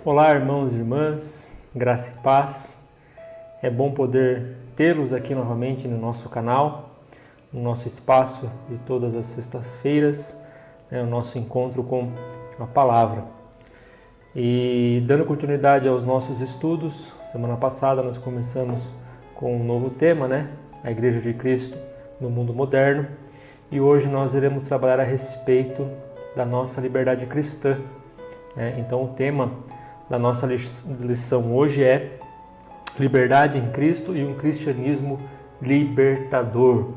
Olá, irmãos e irmãs, graça e paz. É bom poder tê-los aqui novamente no nosso canal, no nosso espaço de todas as sextas-feiras, o nosso encontro com a palavra. E dando continuidade aos nossos estudos, semana passada nós começamos com um novo tema, a Igreja de Cristo no mundo moderno, e hoje nós iremos trabalhar a respeito da nossa liberdade cristã. Então o tema da nossa lição hoje é liberdade em Cristo e um cristianismo libertador.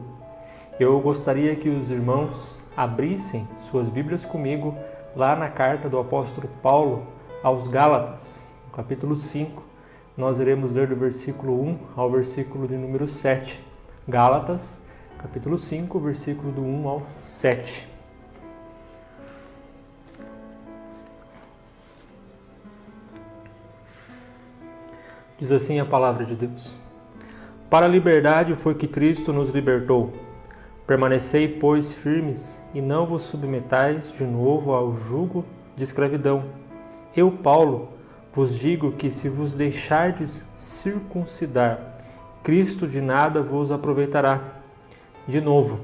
Eu gostaria que os irmãos abrissem suas Bíblias comigo lá na carta do apóstolo Paulo aos Gálatas, no capítulo 5. Nós iremos ler do versículo 1 ao versículo de número 7. Gálatas, capítulo 5, versículo do 1 ao 7. Diz assim a palavra de Deus: Para a liberdade foi que Cristo nos libertou. Permanecei, pois, firmes, e não vos submetais de novo ao jugo de escravidão. Eu, Paulo, vos digo que se vos deixardes circuncidar, Cristo de nada vos aproveitará. De novo,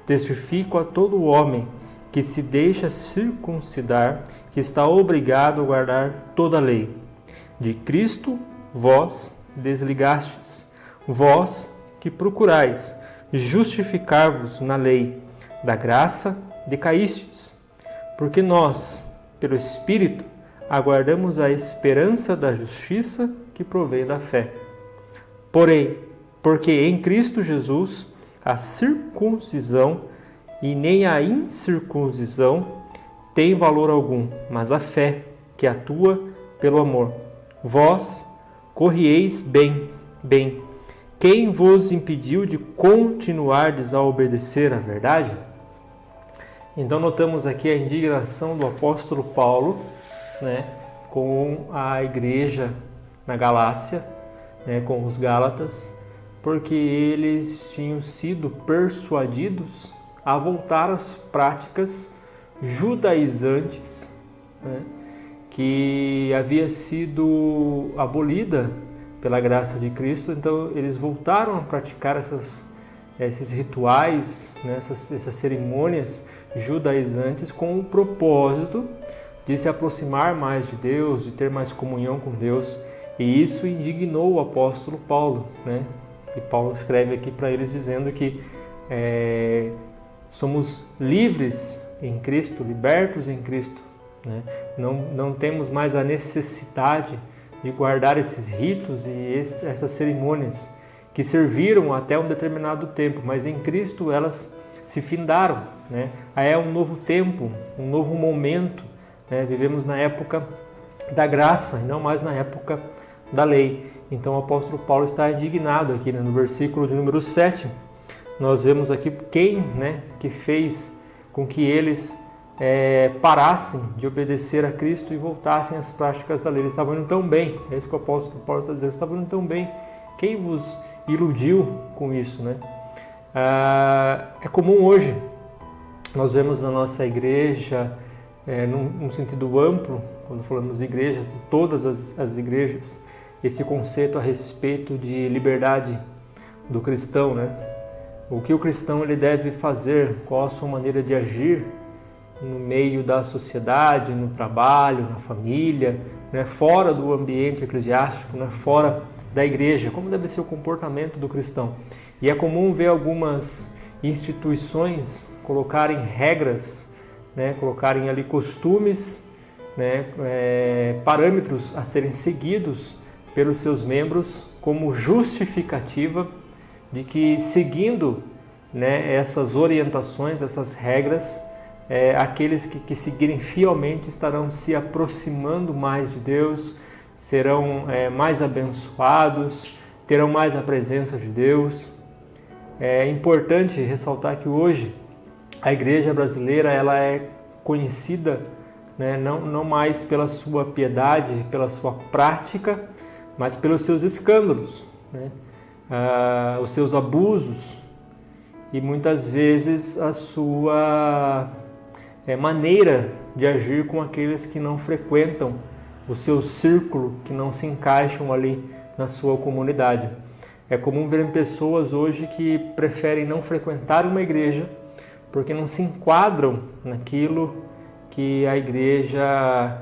testifico a todo homem que se deixa circuncidar, que está obrigado a guardar toda a lei. De Cristo vós desligastes, vós que procurais justificar-vos na lei, da graça decaístes, porque nós, pelo Espírito, aguardamos a esperança da justiça que provém da fé. Porém, porque em Cristo Jesus a circuncisão e nem a incircuncisão tem valor algum, mas a fé que atua pelo amor. Vós corrieis bem. Quem vos impediu de continuardes a obedecer à verdade? Então notamos aqui a indignação do apóstolo Paulo, com a igreja na Galácia, com os Gálatas, porque eles tinham sido persuadidos a voltar às práticas judaizantes, que havia sido abolida pela graça de Cristo. Então eles voltaram a praticar esses rituais, essas cerimônias judaizantes com o propósito de se aproximar mais de Deus, de ter mais comunhão com Deus, e isso indignou o apóstolo Paulo, E Paulo escreve aqui para eles dizendo que somos livres em Cristo, libertos em Cristo. Não temos mais a necessidade de guardar esses ritos e essas cerimônias que serviram até um determinado tempo, mas em Cristo elas se findaram. É um novo tempo, um novo momento. Vivemos na época da graça e não mais na época da lei. Então o apóstolo Paulo está indignado aqui, no versículo de número 7. Nós vemos aqui quem que fez com que eles parassem de obedecer a Cristo e voltassem às práticas da lei. Eles estavam indo tão bem, é isso que o apóstolo Paulo está dizendo, eles estavam indo tão bem. Quem vos iludiu com isso? É comum hoje, nós vemos na nossa igreja, num sentido amplo, quando falamos de igrejas, todas as igrejas, esse conceito a respeito de liberdade do cristão, O que o cristão ele deve fazer, qual a sua maneira de agir no meio da sociedade, no trabalho, na família, fora do ambiente eclesiástico, fora da igreja, como deve ser o comportamento do cristão. E é comum ver algumas instituições colocarem regras, colocarem ali costumes, parâmetros a serem seguidos pelos seus membros como justificativa de que, seguindo essas orientações, essas regras, aqueles que seguirem fielmente estarão se aproximando mais de Deus, serão mais abençoados, terão mais a presença de Deus. É importante ressaltar que hoje a igreja brasileira ela é conhecida não mais pela sua piedade, pela sua prática, mas pelos seus escândalos, os seus abusos e muitas vezes a sua maneira de agir com aqueles que não frequentam o seu círculo, que não se encaixam ali na sua comunidade. É comum ver pessoas hoje que preferem não frequentar uma igreja porque não se enquadram naquilo que a igreja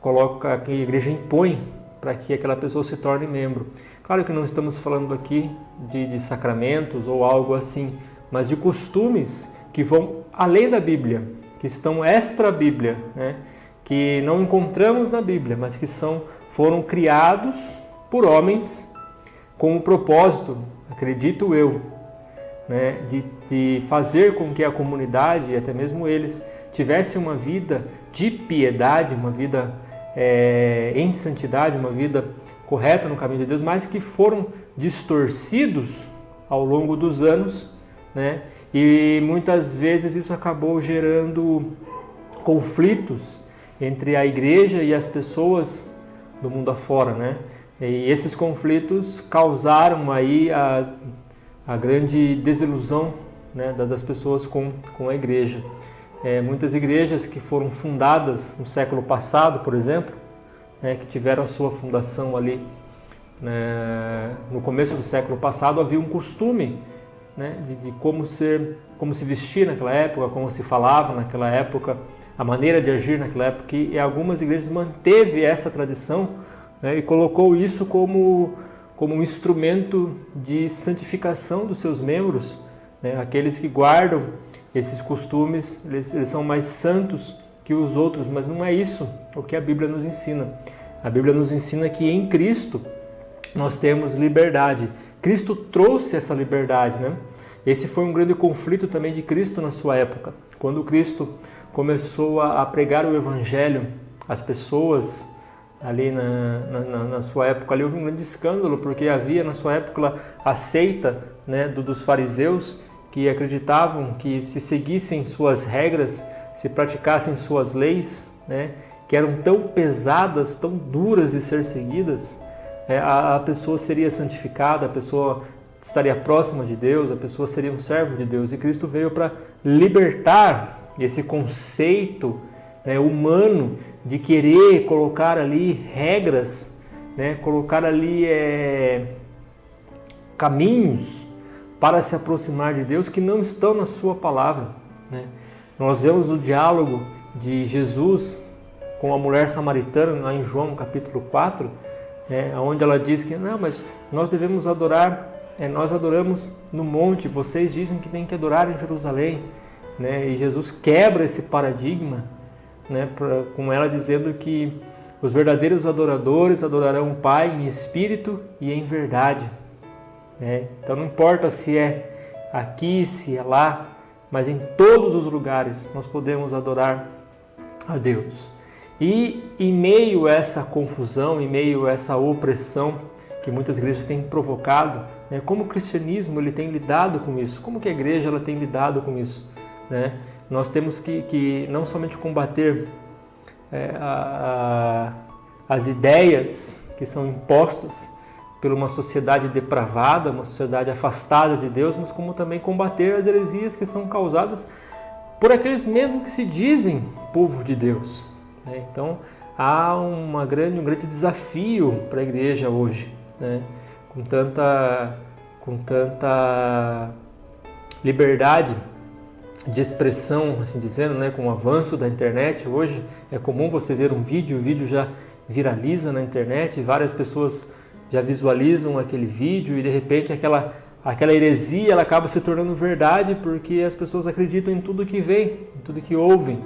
coloca, que a igreja impõe para que aquela pessoa se torne membro. Claro que não estamos falando aqui de sacramentos ou algo assim, mas de costumes que vão além da Bíblia, que estão extra-Bíblia, né? Que não encontramos na Bíblia, mas que foram criados por homens com o propósito, acredito eu, né, de fazer com que a comunidade e até mesmo eles tivessem uma vida de piedade, uma vida em santidade, uma vida correta no caminho de Deus, mas que foram distorcidos ao longo dos anos, né? E muitas vezes isso acabou gerando conflitos entre a igreja e as pessoas do mundo afora, né? E esses conflitos causaram aí a grande desilusão, né, das pessoas com a igreja. Muitas igrejas que foram fundadas no século passado, por exemplo, né, que tiveram a sua fundação ali, né, no começo do século passado, havia um costume, né, de como se vestir naquela época, como se falava naquela época, a maneira de agir naquela época, e algumas igrejas manteve essa tradição, né, e colocou isso como um instrumento de santificação dos seus membros, né? Aqueles que guardam esses costumes, eles são mais santos que os outros, mas não é isso o que a Bíblia nos ensina. A Bíblia nos ensina que em Cristo nós temos liberdade. Cristo trouxe essa liberdade, né? Esse foi um grande conflito também de Cristo na sua época. Quando Cristo começou a pregar o Evangelho às pessoas, ali na sua época, ali houve um grande escândalo, porque havia na sua época a seita, né, dos fariseus, que acreditavam que se seguissem suas regras, se praticassem suas leis, né, que eram tão pesadas, tão duras de ser seguidas, a pessoa seria santificada, a pessoa estaria próxima de Deus, a pessoa seria um servo de Deus. E Cristo veio para libertar esse conceito, né, humano, de querer colocar ali regras, né, colocar ali caminhos para se aproximar de Deus que não estão na sua palavra, né? Nós vemos o diálogo de Jesus com a mulher samaritana lá em João capítulo 4, né, onde ela diz que não, mas nós devemos adorar, nós adoramos no monte, vocês dizem que tem que adorar em Jerusalém, né? E Jesus quebra esse paradigma, né, com ela dizendo que os verdadeiros adoradores adorarão o Pai em espírito e em verdade, né? Então não importa se é aqui, se é lá, mas em todos os lugares nós podemos adorar a Deus. E em meio a essa confusão, em meio a essa opressão que muitas igrejas têm provocado, né, como o cristianismo ele tem lidado com isso? Como que a igreja ela tem lidado com isso, né? Nós temos que não somente combater as ideias que são impostas por uma sociedade depravada, uma sociedade afastada de Deus, mas como também combater as heresias que são causadas por aqueles mesmos que se dizem povo de Deus, né? Então há um grande desafio para a igreja hoje, né? Com tanta liberdade de expressão, assim dizendo, né, com o avanço da internet. Hoje é comum você ver um vídeo, o vídeo já viraliza na internet, várias pessoas já visualizam aquele vídeo e de repente aquela heresia ela acaba se tornando verdade porque as pessoas acreditam em tudo que vem, em tudo que ouvem,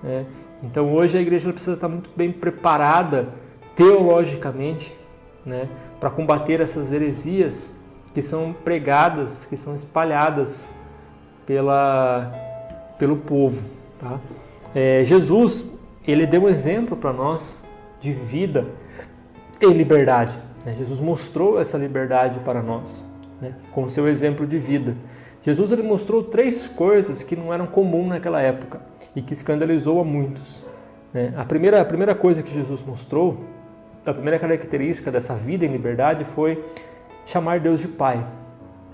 né? Então hoje a igreja precisa estar muito bem preparada teologicamente, né, para combater essas heresias que são pregadas, que são espalhadas pelo povo, tá? Jesus, ele deu um exemplo para nós de vida e liberdade, né? Jesus mostrou essa liberdade para nós, né, com o seu exemplo de vida. Jesus ele mostrou 3 coisas que não eram comuns naquela época e que escandalizou a muitos, né? A primeira coisa que Jesus mostrou, a primeira característica dessa vida em liberdade foi chamar Deus de Pai.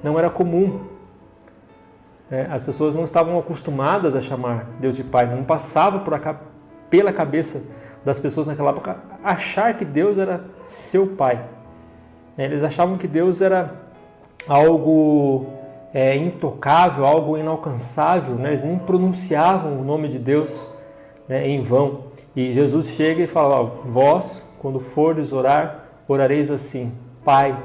Não era comum. As pessoas não estavam acostumadas a chamar Deus de Pai, não passava pela cabeça das pessoas naquela época achar que Deus era seu pai. Eles achavam que Deus era algo intocável, algo inalcançável, né? Eles nem pronunciavam o nome de Deus, né, em vão. E Jesus chega e fala: vós, quando fordes orar, orareis assim: Pai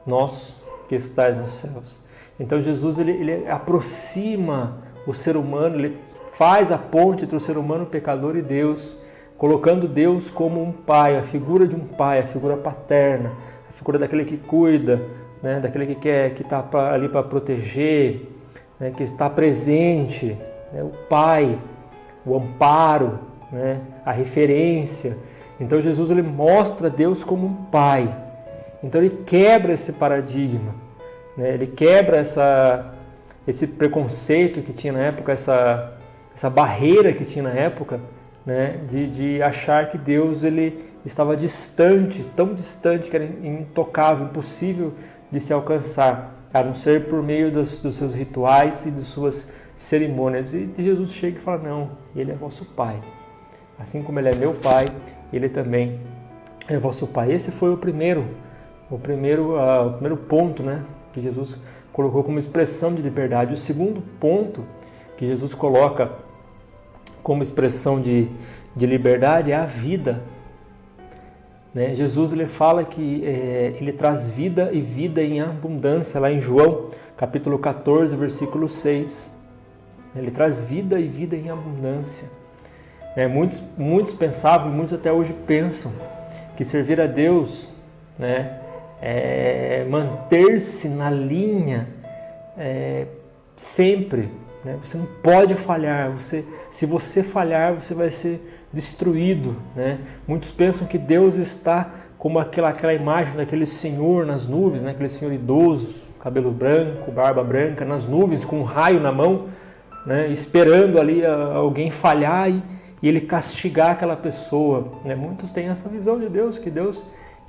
nosso que estais nos céus. Então Jesus ele aproxima o ser humano, ele faz a ponte entre o ser humano pecador e Deus, colocando Deus como um pai, a figura de um pai, a figura paterna, a figura daquele que cuida, né, daquele que está ali para proteger, né, que está presente, né, o pai, o amparo, né, a referência. Então Jesus ele mostra Deus como um pai. Então ele quebra esse paradigma, né, ele quebra esse preconceito que tinha na época, essa barreira que tinha na época, né, de achar que Deus ele estava distante, tão distante que era intocável, impossível de se alcançar, a não ser por meio dos seus rituais e de suas cerimônias. E Jesus chega e fala: não, ele é vosso pai. Assim como ele é meu pai, ele também é vosso pai. Esse foi o primeiro ponto, né, que Jesus colocou como expressão de liberdade. O segundo ponto que Jesus coloca como expressão de liberdade é a vida. Né? Jesus ele fala que ele traz vida e vida em abundância, lá em João, capítulo 14, versículo 6. Ele traz vida e vida em abundância. Muitos pensavam, e muitos até hoje pensam, que servir a Deus, né, é manter-se na linha sempre. Né? Você não pode falhar. Se você falhar, você vai ser destruído. Né? Muitos pensam que Deus está como aquela imagem daquele senhor nas nuvens, né? Aquele senhor idoso, cabelo branco, barba branca, nas nuvens, com um raio na mão, né? Esperando ali alguém falhar e ele castigar aquela pessoa. Né? Muitos têm essa visão de Deus, que Deus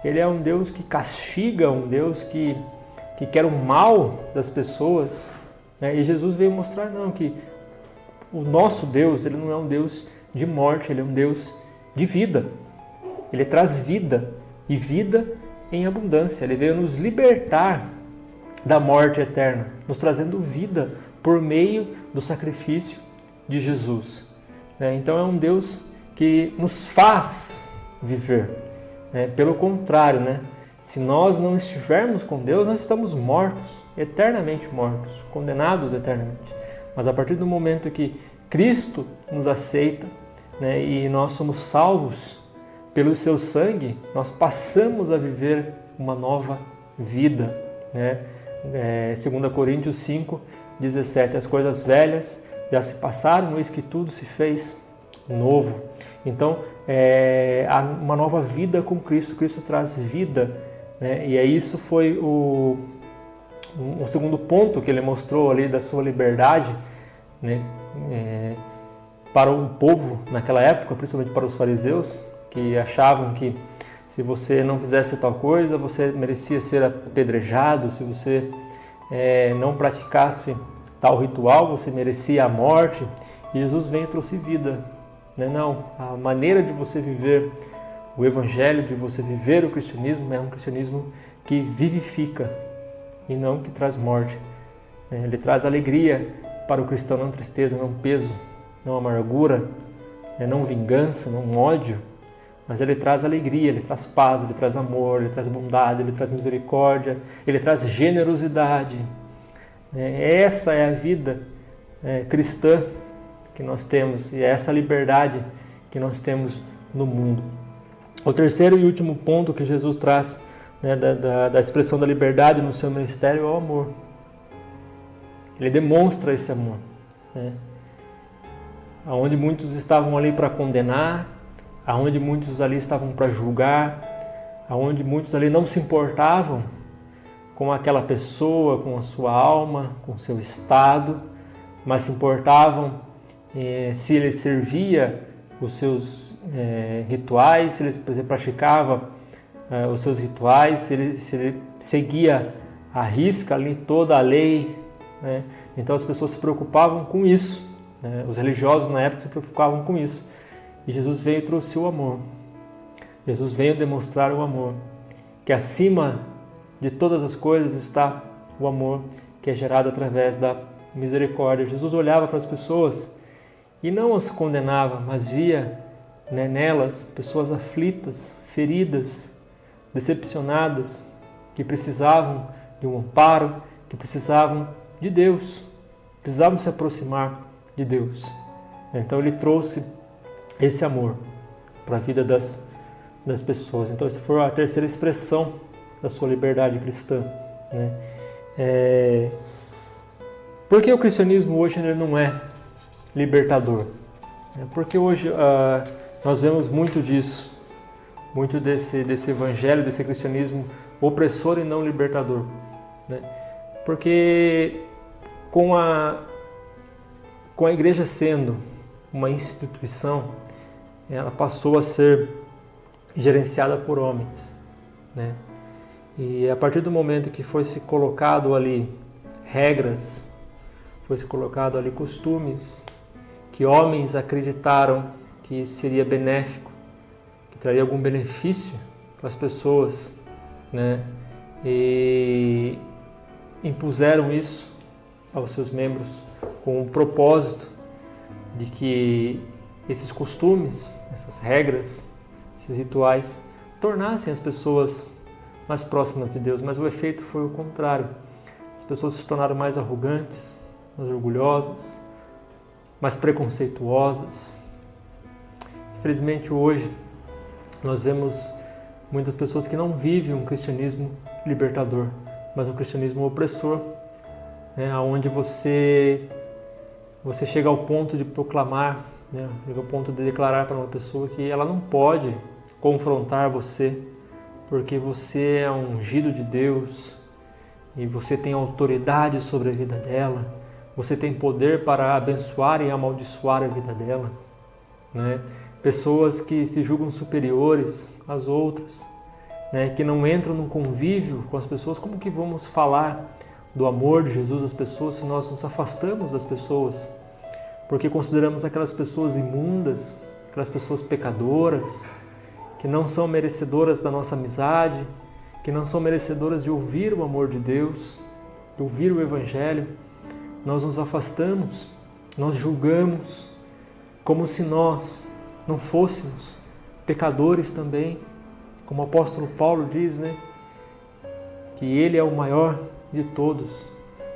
ele é um Deus que castiga, um Deus que quer o mal das pessoas. Né? E Jesus veio mostrar não, que o nosso Deus ele não é um Deus de morte, ele é um Deus de vida. Ele traz vida e vida em abundância. Ele veio nos libertar da morte eterna, nos trazendo vida por meio do sacrifício de Jesus. Então é um Deus que nos faz viver. Pelo contrário, né? Se nós não estivermos com Deus, nós estamos mortos, eternamente mortos, condenados eternamente. Mas a partir do momento que Cristo nos aceita, né, e nós somos salvos pelo seu sangue, nós passamos a viver uma nova vida. Né? 2 Coríntios 5, 17, as coisas velhas já se passaram, eis que tudo se fez novo. Então, há uma nova vida com Cristo. Cristo traz vida, né? E isso foi o segundo ponto que ele mostrou ali da sua liberdade, né? Para o povo naquela época, principalmente para os fariseus, que achavam que se você não fizesse tal coisa, você merecia ser apedrejado, se você não praticasse tal ritual, você merecia a morte. E Jesus vem e trouxe vida. Não, a maneira de você viver o Evangelho, de você viver o cristianismo, é um cristianismo que vivifica e não que traz morte. Ele traz alegria para o cristão, não tristeza, não peso, não amargura, não vingança, não ódio, mas ele traz alegria, ele traz paz, ele traz amor, ele traz bondade, ele traz misericórdia, ele traz generosidade. Essa é a vida cristã que nós temos e é essa liberdade que nós temos no mundo. O terceiro e último ponto que Jesus traz, né, da expressão da liberdade no seu ministério é o amor. Ele demonstra esse amor. Onde muitos estavam ali para condenar, aonde muitos ali estavam para julgar, aonde muitos ali não se importavam com aquela pessoa, com a sua alma, com o seu estado, mas se importavam se ele servia os seus rituais, se ele praticava os seus rituais, se ele seguia à risca ali toda a lei. Né? Então as pessoas se preocupavam com isso. Os religiosos na época se preocupavam com isso. E Jesus veio e trouxe o amor. Jesus veio demonstrar o amor, que acima de todas as coisas está o amor que é gerado através da misericórdia. Jesus olhava para as pessoas e não as condenava, mas via, né, nelas pessoas aflitas, feridas, decepcionadas, que precisavam de um amparo, que precisavam de Deus, precisavam se aproximar de Deus. Então ele trouxe esse amor para a vida das pessoas. Então essa foi a terceira expressão da sua liberdade cristã, né? Por que o cristianismo hoje ele não é libertador? Porque hoje nós vemos muito disso, muito desse evangelho, desse cristianismo opressor e não libertador, né? Porque com a igreja sendo uma instituição, ela passou a ser gerenciada por homens, né? E a partir do momento que foi se colocado ali regras, foi se colocado ali costumes, que homens acreditaram que seria benéfico, que traria algum benefício para as pessoas, né? E impuseram isso aos seus membros com o propósito de que esses costumes, essas regras, esses rituais tornassem as pessoas mais próximas de Deus, mas o efeito foi o contrário. As pessoas se tornaram mais arrogantes, mais orgulhosas, mais preconceituosas. Infelizmente hoje nós vemos muitas pessoas que não vivem um cristianismo libertador, mas um cristianismo opressor, né? Onde você chega ao ponto de proclamar, né? Chega ao ponto de declarar para uma pessoa que ela não pode confrontar você, porque você é um ungido de Deus e você tem autoridade sobre a vida dela, você tem poder para abençoar e amaldiçoar a vida dela, né? Pessoas que se julgam superiores às outras, né? Que não entram num convívio com as pessoas. Como que vamos falar do amor de Jesus às pessoas se nós nos afastamos das pessoas? Porque consideramos aquelas pessoas imundas, aquelas pessoas pecadoras, que não são merecedoras da nossa amizade, que não são merecedoras de ouvir o amor de Deus, de ouvir o Evangelho. Nós nos afastamos, nós julgamos, como se nós não fôssemos pecadores também, como o apóstolo Paulo diz, né? Que ele é o maior de todos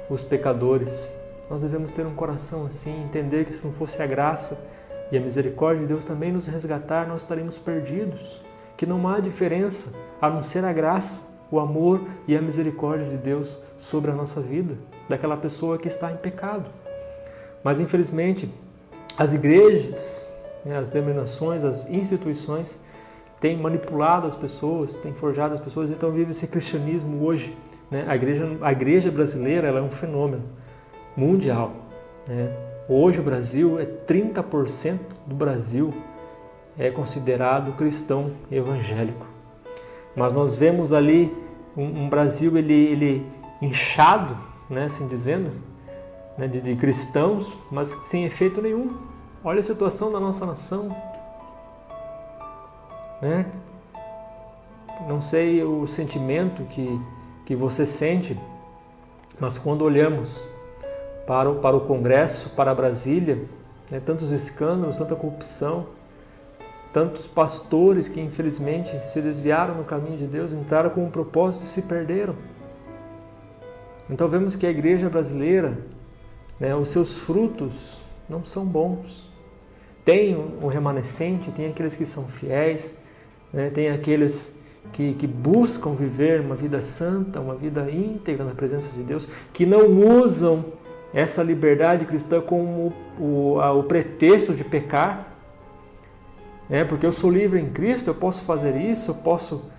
os pecadores. Nós devemos ter um coração assim, entender que se não fosse a graça e a misericórdia de Deus também nos resgatar, nós estaríamos perdidos. Que não há diferença a não ser a graça, o amor e a misericórdia de Deus sobre a nossa vida, daquela pessoa que está em pecado. Mas infelizmente as igrejas, as denominações, as instituições têm manipulado as pessoas, têm forjado as pessoas, então vive esse cristianismo hoje, né? A igreja brasileira ela é um fenômeno mundial, né? Hoje o Brasil 30% do Brasil é considerado cristão evangélico. Mas nós vemos ali um Brasil ele inchado, né, assim dizendo, né, de cristãos, mas sem efeito nenhum. Olha a situação da nossa nação, né? Não sei o sentimento que você sente, mas quando olhamos para o Congresso, para Brasília, né, tantos escândalos, tanta corrupção, tantos pastores que infelizmente se desviaram no caminho de Deus, entraram com um propósito e se perderam. Então vemos que a igreja brasileira, né, os seus frutos não são bons. Tem um remanescente, tem aqueles que são fiéis, né, tem aqueles que buscam viver uma vida santa, uma vida íntegra na presença de Deus, que não usam essa liberdade cristã como o pretexto de pecar, né? Porque eu sou livre em Cristo, eu posso fazer isso, eu posso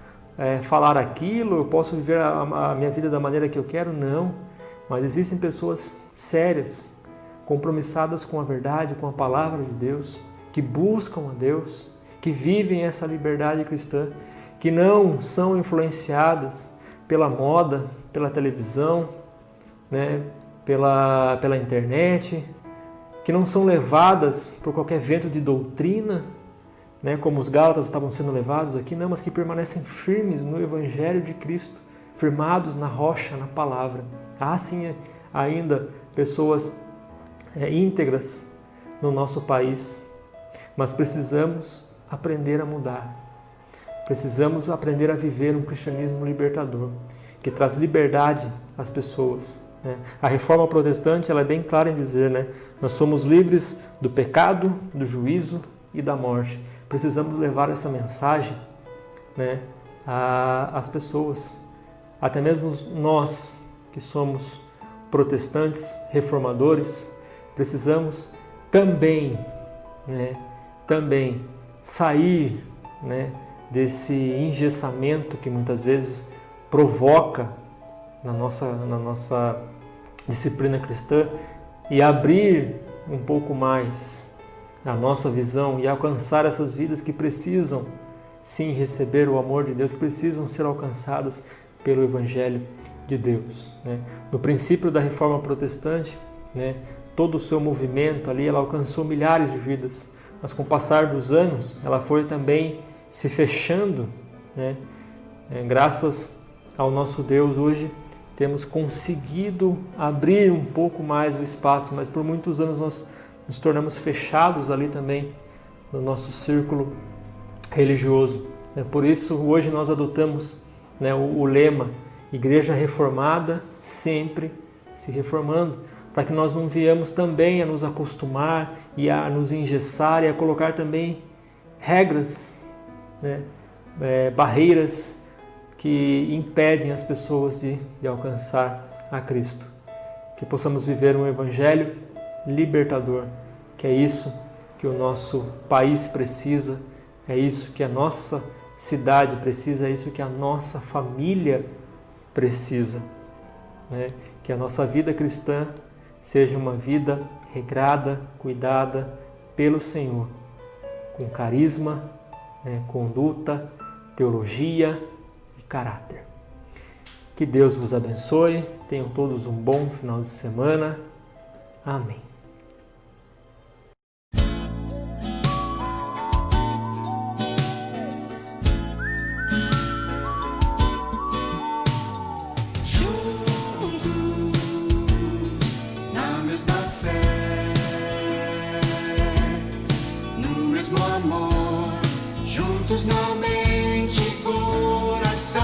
falar aquilo, eu posso viver a minha vida da maneira que eu quero. Não, mas existem pessoas sérias, compromissadas com a verdade, com a palavra de Deus, que buscam a Deus, que vivem essa liberdade cristã, que não são influenciadas pela moda, pela televisão, né, pela internet, que não são levadas por qualquer vento de doutrina, né, como os Gálatas estavam sendo levados aqui, não, mas que permanecem firmes no Evangelho de Cristo, firmados na rocha, na palavra. Há sim ainda pessoas íntegras no nosso país, mas precisamos aprender a mudar. Precisamos aprender a viver um cristianismo libertador, que traz liberdade às pessoas. Né? A reforma protestante ela é bem clara em dizer, né? Nós somos livres do pecado, do juízo e da morte. Precisamos levar essa mensagem, né, às pessoas. Até mesmo nós que somos protestantes, reformadores, precisamos também, né, sair, né, desse engessamento que muitas vezes provoca na nossa disciplina cristã e abrir um pouco mais a nossa visão e alcançar essas vidas que precisam sim receber o amor de Deus, que precisam ser alcançadas pelo Evangelho de Deus. Né? No princípio da Reforma Protestante, né, todo o seu movimento ali, ela alcançou milhares de vidas, mas com o passar dos anos, ela foi também se fechando, né? Graças ao nosso Deus, hoje temos conseguido abrir um pouco mais o espaço, mas por muitos anos nós nos tornamos fechados ali também no nosso círculo religioso. Por isso, hoje nós adotamos, né, o lema Igreja Reformada, sempre se reformando, para que nós não viemos também a nos acostumar e a nos engessar e a colocar também regras, né, barreiras que impedem as pessoas de alcançar a Cristo. Que possamos viver um Evangelho libertador, que é isso que o nosso país precisa, é isso que a nossa cidade precisa, é isso que a nossa família precisa. Né? Que a nossa vida cristã seja uma vida regrada, cuidada pelo Senhor, com carisma, né, conduta, teologia e caráter. Que Deus vos abençoe, tenham todos um bom final de semana. Amém. Juntos na mente e coração,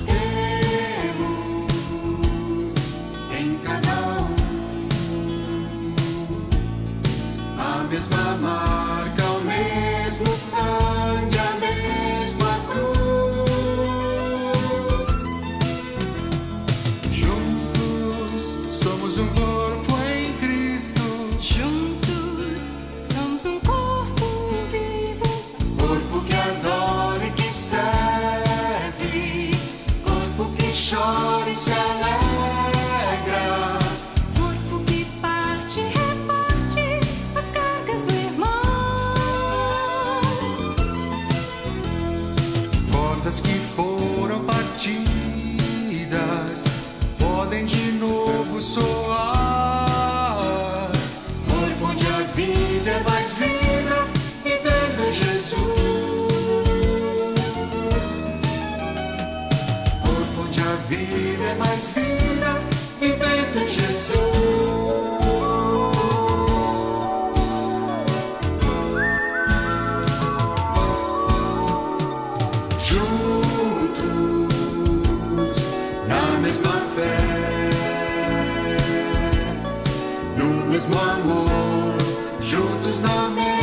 temos em cada a mesma marca, o mesmo sangue, a mesma cruz. Juntos somos um corpo em Cristo. Juntos somos um corpo vivo, corpo que adora e que serve, corpo que chora e se alegra, corpo que parte e reparte as cargas do irmão. Portas que foram partidas podem de novo soar, corpo onde a vida é mais vida, vivendo Jesus. Corpo onde a vida é mais vida, vivendo em Jesus. Juntos na mesma fé, no mesmo amor, juntos na mesma